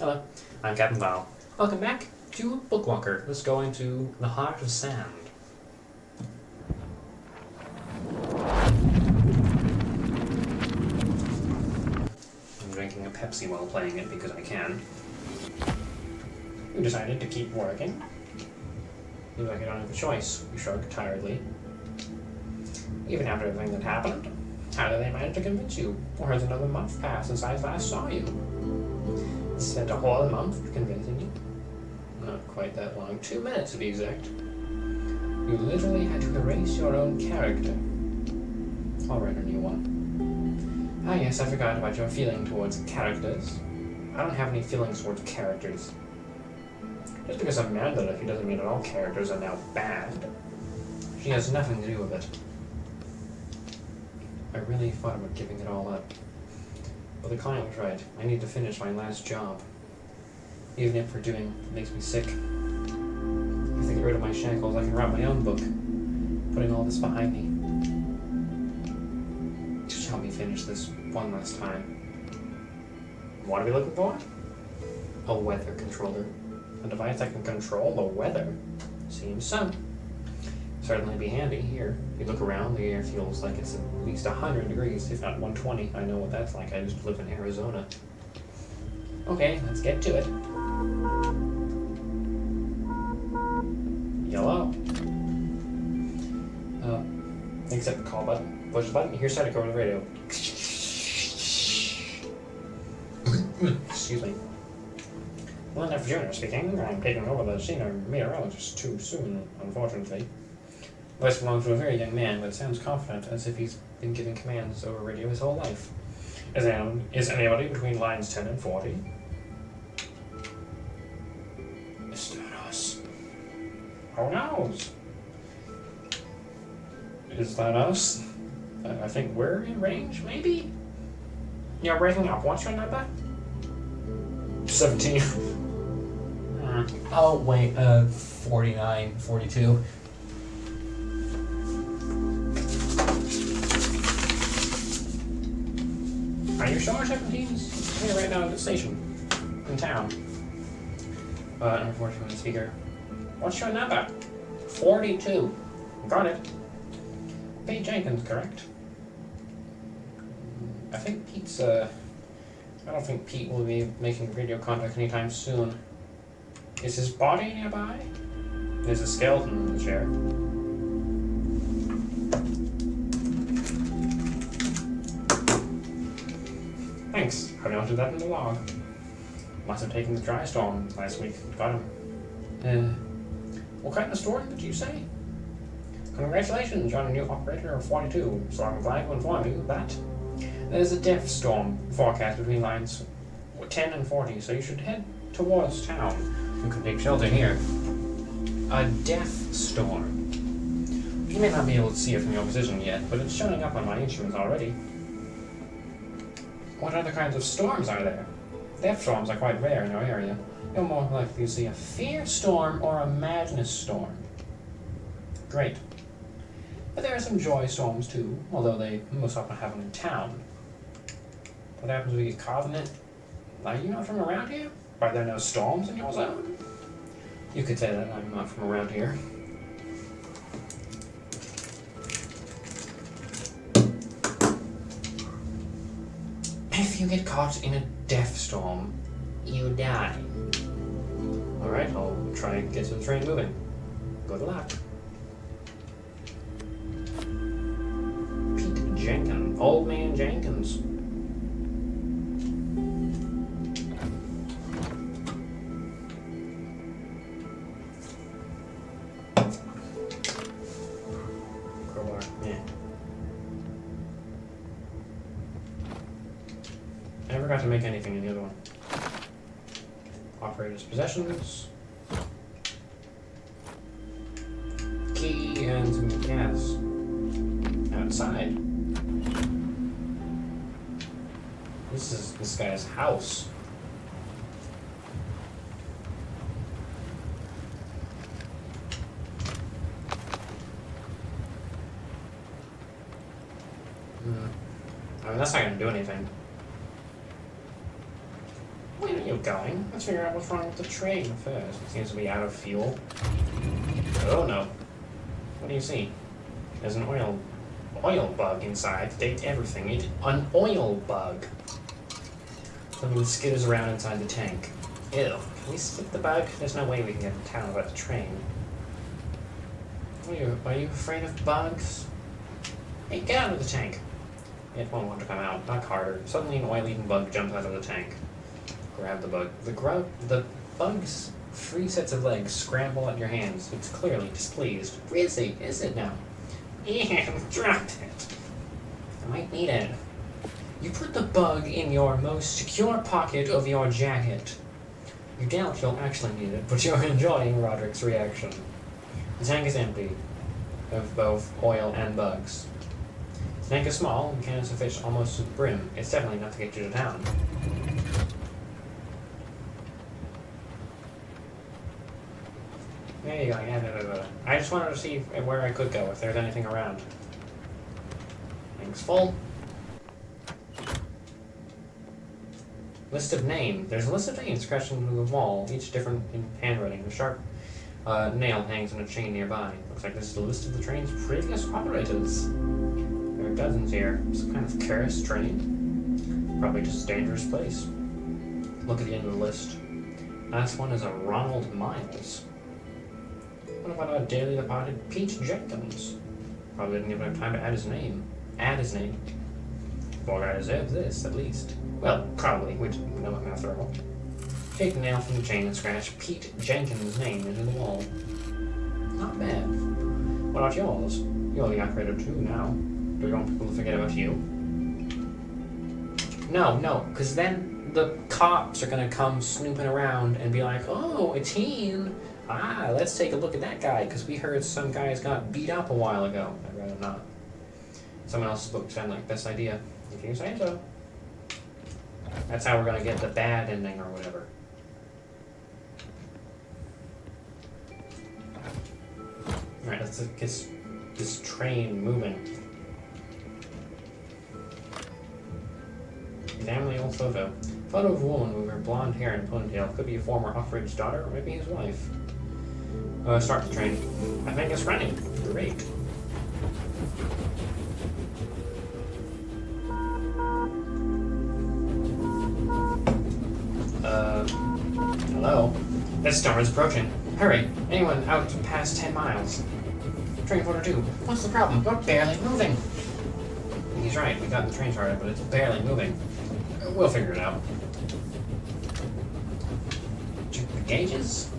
Hello, I'm Captain Val. Welcome back to Bookwalker. Let's go into the Heart of Sand. I'm drinking a Pepsi while playing it because I can. You decided to keep working. Seems like you don't have a choice, you shrugged tiredly. Even after everything that happened, how did they manage to convince you? Or has another month passed since I last saw you? Spent a whole month convincing you? Not quite that long. 2 minutes to be exact. You literally had to erase your own character. I'll write a new one. Ah yes, I forgot about your feeling towards characters. I don't have any feelings towards characters. Just because I'm mad at it doesn't mean that all characters are now bad. She has nothing to do with it. I really thought about giving it all up. But the client was right. I need to finish my last job. Even if for doing makes me sick. If I get rid of my shackles, I can write my own book. Putting all this behind me. Just help me finish this one last time. What are we looking for? A weather controller. A device that can control the weather. Seems so. Certainly be handy here. If you look around, the air feels like it's at least 100 degrees, if not 120. I know what that's like. I just live in Arizona. Okay, let's get to it. Yellow. Accept the call button. Push the button. Here's static over the radio. Excuse me. Well, F. Jr. speaking. I'm taking over the senior meteorologist too soon, unfortunately. Voice belongs to a very young man, but sounds confident, as if he's been giving commands over radio his whole life. Is anybody between lines 10 and 40? Is that us? Who knows? Is that us? I think we're in range, maybe? You're breaking up. What's your number? 17. Oh, wait, 49, 42. Are you sure 17's here right now at the station? In town. Unfortunately, speaker. What's your number? 42. Got it. Pete Jenkins, correct? I think Pete's, I don't think Pete will be making radio contact anytime soon. Is his body nearby? There's a skeleton in the chair. Thanks. I noted that in the log. Must have taken the dry storm last week. Got him. What kind of storm did you say? Congratulations on a new operator of 42, so I'm glad to inform you that there's a death storm forecast between lines 10 and 40, so you should head towards town. You can take shelter here. A death storm. You may not be able to see it from your position yet, but it's showing up on my instruments already. What other kinds of storms are there? Death storms are quite rare in our area. You're more likely to see a fear storm or a madness storm. Great. But there are some joy storms too, although they most often happen in town. What happens when you get caught in it? Are you not from around here? Are there no storms in your zone? You could say that. I'm not from around here. If you get caught in a death storm, you die. Alright, I'll try and get the train moving. Good luck. Pete Jenkins. Old Man Jenkins. Crowbar, yeah. I never got to make anything in the other one. Operator's possessions. Key and some gas. Outside. This is this guy's house. I mean, that's not gonna do anything. Where are you going? Let's figure out what's wrong with the train first. It seems to be out of fuel. Oh no. What do you see? There's an oil bug inside. Date everything. An oil bug. Something that skitters around inside the tank. Ew. Can we skip the bug? There's no way we can get to town about the train. Are you afraid of bugs? Hey, get out of the tank. It won't want to come out. Knock harder. Suddenly an oil-eating bug jumps out of the tank. Grab the bug. The bug's 3 sets of legs scramble at your hands. It's clearly displeased. Rizzy, is it now? Yeah, dropped it. I might need it. You put the bug in your most secure pocket of your jacket. You doubt you'll actually need it, but you're enjoying Roderick's reaction. The tank is empty of both oil and bugs. The tank is small and cans of fish almost to the brim. It's definitely enough to get you to town. There you go, yeah, I just wanted to see where I could go, if there's anything around. Tank's full. List of names. There's a list of names scratched into the wall, each different in handwriting. A sharp nail hangs on a chain nearby. Looks like this is a list of the train's previous operators. There are dozens here. Some kind of cursed train. Probably just a dangerous place. Look at the end of the list. Last one is a Ronald Miles. What about our dearly departed Pete Jenkins? Probably didn't even have time to add his name. Poor guy deserves this, at least. Well, probably. We know what kind of throw. Take the nail from the chain and scratch Pete Jenkins' name into the wall. Not bad. What about yours? You're the operator too now. Do we want people to forget about you? No, because then the cops are going to come snooping around and be like, oh, it's him. Let's take a look at that guy, because we heard some guys got beat up a while ago. I'd rather not. Someone else's book sounded like this idea. If you say so. That's how we're going to get the bad ending or whatever. Alright, let's get this train moving. Family old photo. Photo of a woman with her blonde hair and ponytail. Could be a former Uffridge daughter, or maybe his wife. Start the train. I think it's running. Great. Hello? This storm is approaching. Hurry! Anyone out past 10 miles? Train 42. What's the problem? You're barely moving. He's right. We got the train started, but it's barely moving. We'll figure it out. Check the gauges.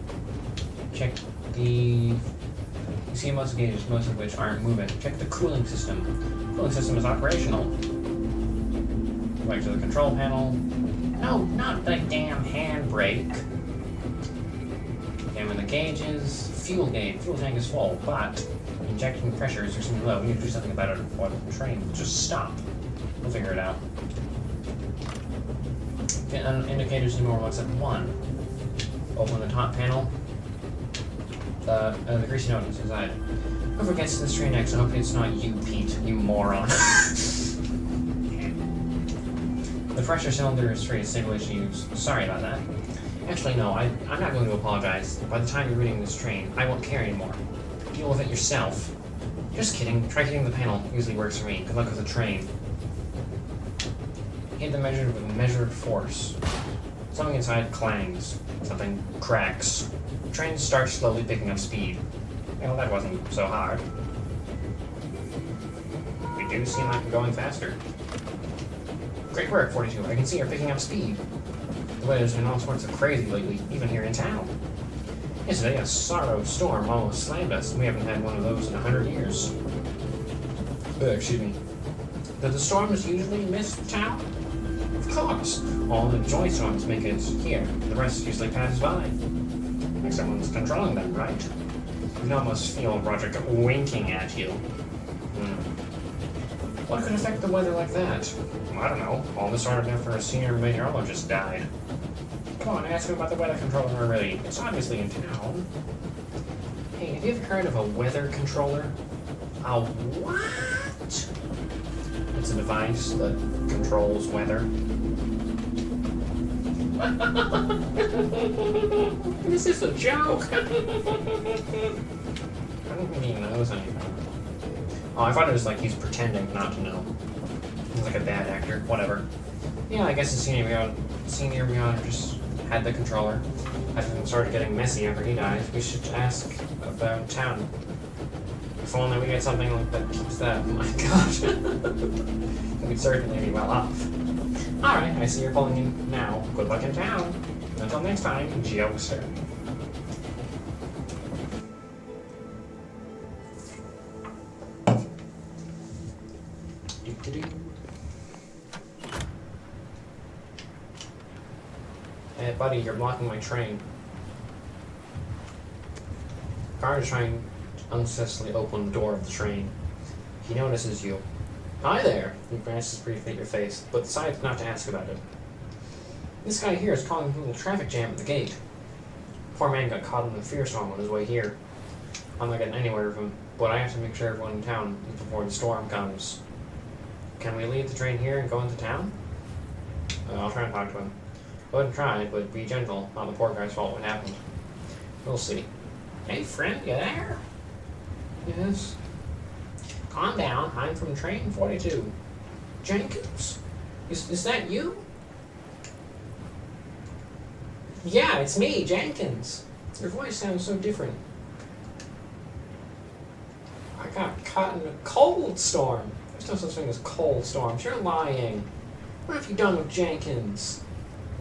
Check the... You see most gauges, most of which aren't moving. Check the cooling system. The cooling system is operational. Go back to the control panel. No, not the damn handbrake. Examine the gauges. Fuel gauge. Fuel tank is full, but injection pressures are seeming low. We need to do something about it or the train will just stop. We'll figure it out. Indicators to normal except 1. Open the top panel. The greasy note is inside. Whoever gets to this train next, I hope it's not you, Pete, you moron. The pressure cylinder is free of single issues. Sorry about that. Actually, no, I'm not going to apologize. By the time you're reading this train, I won't care anymore. Deal with it yourself. Just kidding. Try hitting the panel. Usually works for me. Good luck with the train. Hit the measure with measured force. Something inside clangs. Something cracks. The train starts slowly picking up speed. Well, that wasn't so hard. We do seem like we're going faster. Great work, 42. I can see you're picking up speed. The weather's been all sorts of crazy lately, even here in town. Yesterday, a sorrow storm almost slammed us, and we haven't had one of those in 100 years. Excuse me. Do the storms usually miss town? Of course. All the joy storms make it here. The rest usually passes by. Like someone's controlling them, right? You can almost feel Roderick winking at you. What could affect the weather like that? I don't know. All this started after a senior meteorologist died. Come on, ask him about the weather controller already. It's obviously in town. Hey, have you ever heard of a weather controller? A what? It's a device that controls weather. This is a joke. I don't think he knows anything. Oh, I thought it was like he's pretending not to know. He's like a bad actor. Whatever. Yeah, I guess the senior just had the controller. Everything started getting messy after he died. We should ask about town. If only we get something like that keeps that. Oh my gosh. We'd certainly be well off. Alright, I see you're pulling in now. Good luck in town. Until next time, jokester. Hey, buddy, you're blocking my train. Guard is trying to unsuccessfully open the door of the train. He notices you. Hi there! He glances briefly at your face, but decides not to ask about it. This guy here is causing a little traffic jam at the gate. Poor man got caught in a fear storm on his way here. I'm not getting anywhere with him, but I have to make sure everyone in town leaves before the storm comes. Can we leave the train here and go into town? I'll try and talk to him. Go ahead and try, but be gentle. Not the poor guy's fault what happened. We'll see. Hey friend, you there? Yes. Calm down, I'm from train 42. Jenkins? Is that you? Yeah, it's me, Jenkins. Your voice sounds so different. I got caught in a cold storm. There's no such thing as cold storms. You're lying. What have you done with Jenkins?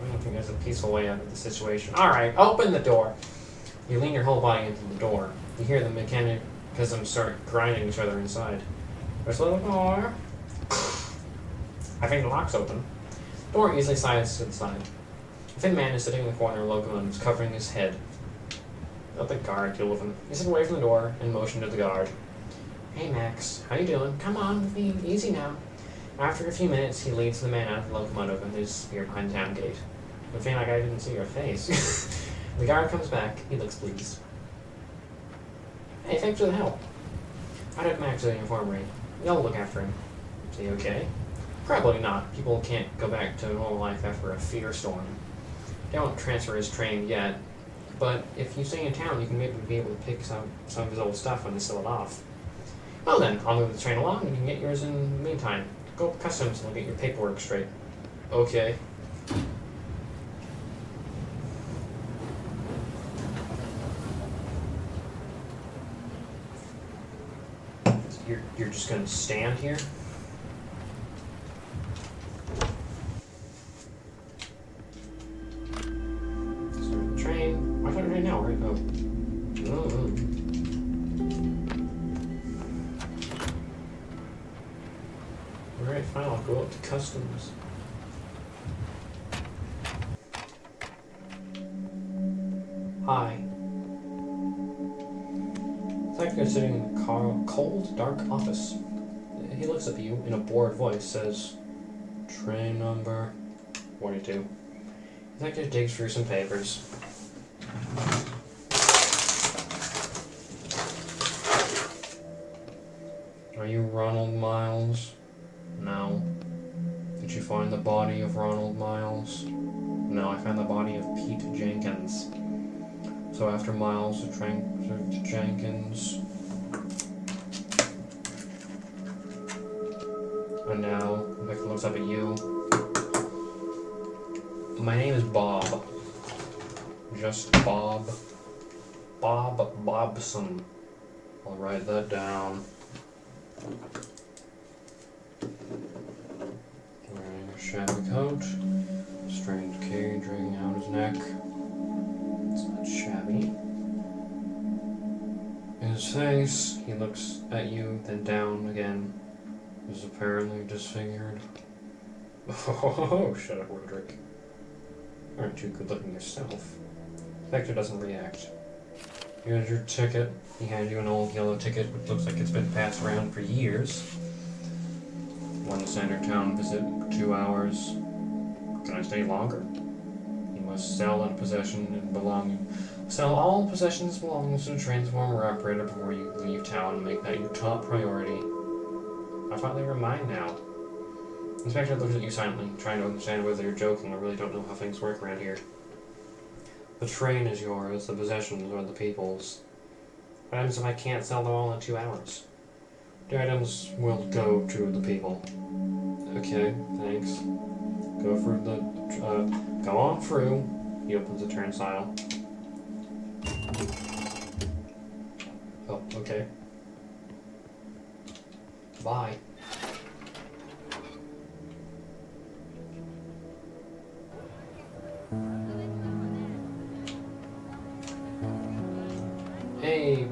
I don't think there's a peaceful way out of the situation. Alright, open the door. You lean your whole body into the door. You hear the mechanism start grinding each other inside. There's a little door. I think the lock's open. The door easily slides to the side. A thin man is sitting in the corner of the locomotive, covering his head. Let the guard deal with him. He stepped away from the door and motioned to the guard. Hey Max, how you doing? Come on with me, easy now. After a few minutes, he leads the man out of the locomotive and disappears behind the town gate. It seemed like I didn't see your face. The guard comes back. He looks pleased. Hey, thanks for the help. I took Max to the infirmary. Y'all look after him. Is he okay? Probably not. People can't go back to normal life after a fear storm. They won't transfer his train yet, but if you stay in town, you can maybe be able to pick some of his old stuff when they sell it off. Well then, I'll move the train along and you can get yours in the meantime. Go up customs and we'll get your paperwork straight. Okay. You're just gonna stand here? Start the train. I thought right now, right? Oh. Alright, fine, I'll go up to customs. Hi. It's like you're sitting in a cold, dark office. He looks at you in a bored voice, says, train number 42. The detective digs through some papers. Are you Ronald Miles? No. Did you find the body of Ronald Miles? No, I found the body of Pete Jenkins. So after Miles, the train to Jenkins. And now, Victor looks up at you. My name is Bob. Just Bob. Bob Bobson. I'll write that down. Wearing a shabby coat. Strange cage dragging out his neck. It's not shabby. His face, he looks at you, then down again, is apparently disfigured. Oh, shut up, Roderick. Aren't too good looking yourself. Hector doesn't react. Here's your ticket. He hands you an old yellow ticket, which looks like it's been passed around for years. One standard town visit, 2 hours. Can I stay longer? You must sell all possessions belonging to the transformer operator before you leave town and make that your top priority. I thought they were mine now. Inspector looks at you silently, trying to understand whether you're joking or really don't know how things work around here. The train is yours, the possessions are the people's. What happens if I can't sell them all in 2 hours? The items will go to the people. Okay, thanks. Go through the, go on through. He opens the turnstile. Oh, okay. Bye. Hey,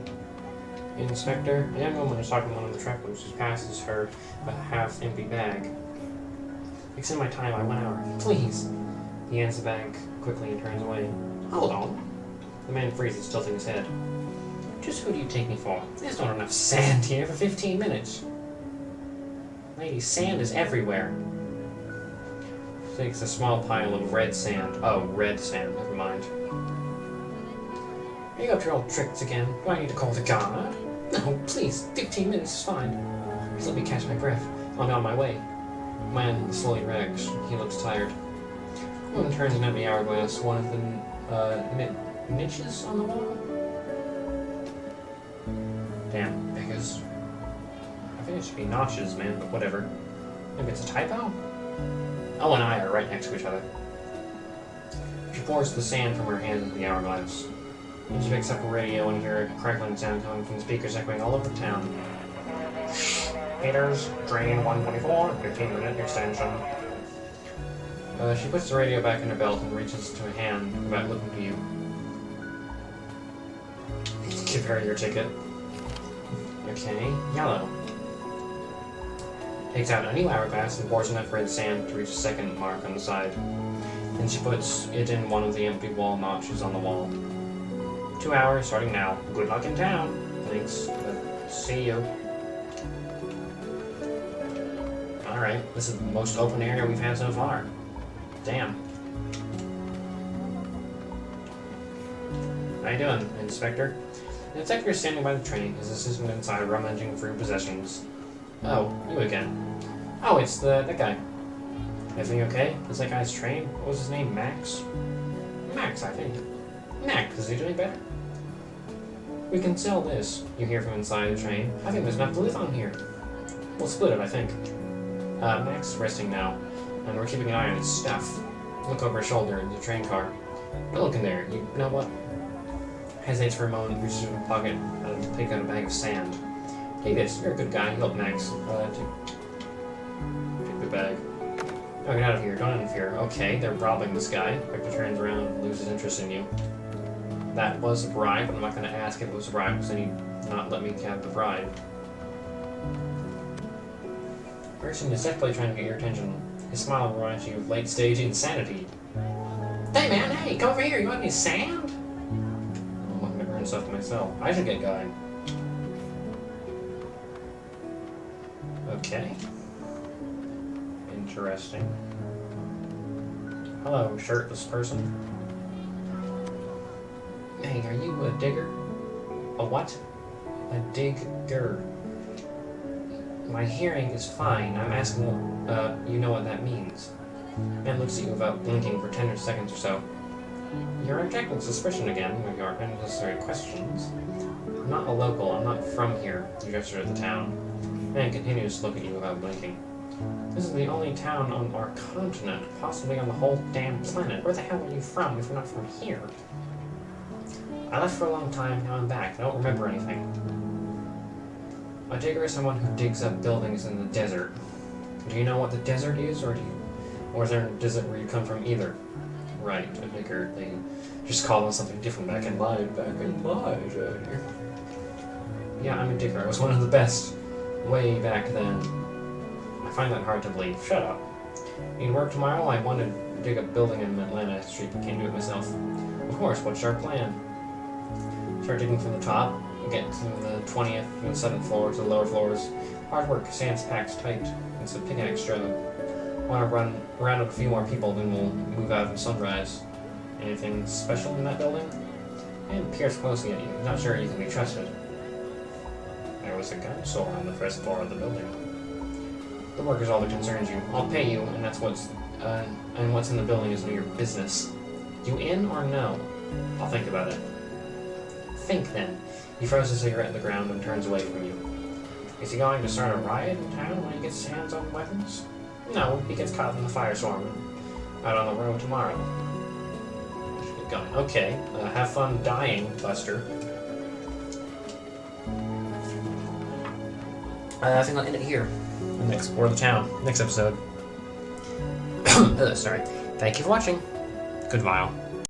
Inspector. A young woman is talking to one of the travelers who passes her a half-empty bag. Extend my time by 1 hour, please. He hands the bag quickly and turns away. Hold on. The man freezes, tilting his head. Just who do you take me for? There's not enough sand here for 15 minutes. Lady, sand is everywhere. She takes a small pile of red sand. Oh, red sand, never mind. Are you up to your old tricks again? Do I need to call the guard? No, please, 15 minutes is fine. Just let me catch my breath. I'll be on my way. The man slowly reacts. He looks tired. The woman turns an empty hourglass, one of the niches on the wall. Damn, beggars. I think it should be notches, man, but whatever. Maybe it's a typo? O and I are right next to each other. She pours the sand from her hand into the hourglass. Then she picks up a radio and hear a crackling sound coming from speakers echoing all over town. Meters, drain 124, 15-minute extension. She puts the radio back in her belt and reaches to a hand without looking to you. Give her your ticket. Okay, yellow. Takes out a new hourglass and pours enough red sand to reach the second mark on the side. Then she puts it in one of the empty wall notches on the wall. 2 hours, starting now. Good luck in town. Thanks. See you. Alright, this is the most open area we've had so far. Damn. How you doing, Inspector? The inspector is standing by the train, his assistant inside rummaging through possessions. Oh, you again. Oh, it's that guy. Everything okay? Is that guy's train? What was his name? Max? Max, I think. Max, is he doing better? We can sell this, you hear from inside the train. I think there's enough to live on here. We'll split it, I think. Max is resting now, and we're keeping an eye on his stuff. Look over his shoulder in the train car. Don't look in there. You know what? Hesitates for a moment, reaches in her pocket, and takes out a bag of sand. Take this. You're a good guy. Help Max. Take the bag. Oh, get out of here. Don't interfere. Okay, they're robbing this guy. Victor turns around and loses interest in you. That was a bribe, but I'm not going to ask if it was a bribe, because then he'd not let me have the bribe. Person is definitely trying to get your attention. His smile reminds you of late-stage insanity. Hey man, hey, come over here. You want any sand? I'm looking to burn stuff myself. I should get going. Okay. Interesting. Hello, shirtless person. Hey, are you a digger? A what? A digger. My hearing is fine. I'm asking, you know what that means. Man looks at you without blinking for 10 seconds or so. You're injecting suspicion again with your unnecessary questions. I'm not a local. I'm not from here. You gesture at the town. Man continues to look at you without blinking. This is the only town on our continent, possibly on the whole damn planet. Where the hell are you from if you're not from here? I left for a long time, now I'm back. I don't remember anything. A digger is someone who digs up buildings in the desert. Do you know what the desert is, or is there a desert where you come from either? Right, a digger. They just call them something different back in my day. Yeah, I'm a digger. I was one of the best way back then. I find that hard to believe. Shut up. Need work tomorrow? I wanted to dig a building in Atlanta Street, but can't do it myself. Of course, what's our plan? Start digging from the top, get to the 20th and 7th floor to the lower floors. Hard work, sand's packed tight. It's a pickaxe job. Want to run around with a few more people, then we'll move out at sunrise. Anything special in that building? And peers closely at you. Not sure you can be trusted. There was a gun store on the first floor of the building. The work is all that concerns you. I'll pay you, and what's in the building is none of your business. You in or no? I'll think about it. Think then. He throws a cigarette in the ground and turns away from you. Is he going to start a riot in town when he gets his hands on weapons? No, he gets caught in the firestorm out on the road tomorrow. Should get going. Okay, have fun dying, Buster. I think I'll end it here. And explore the town. Next episode. Sorry. Thank you for watching. Goodbye.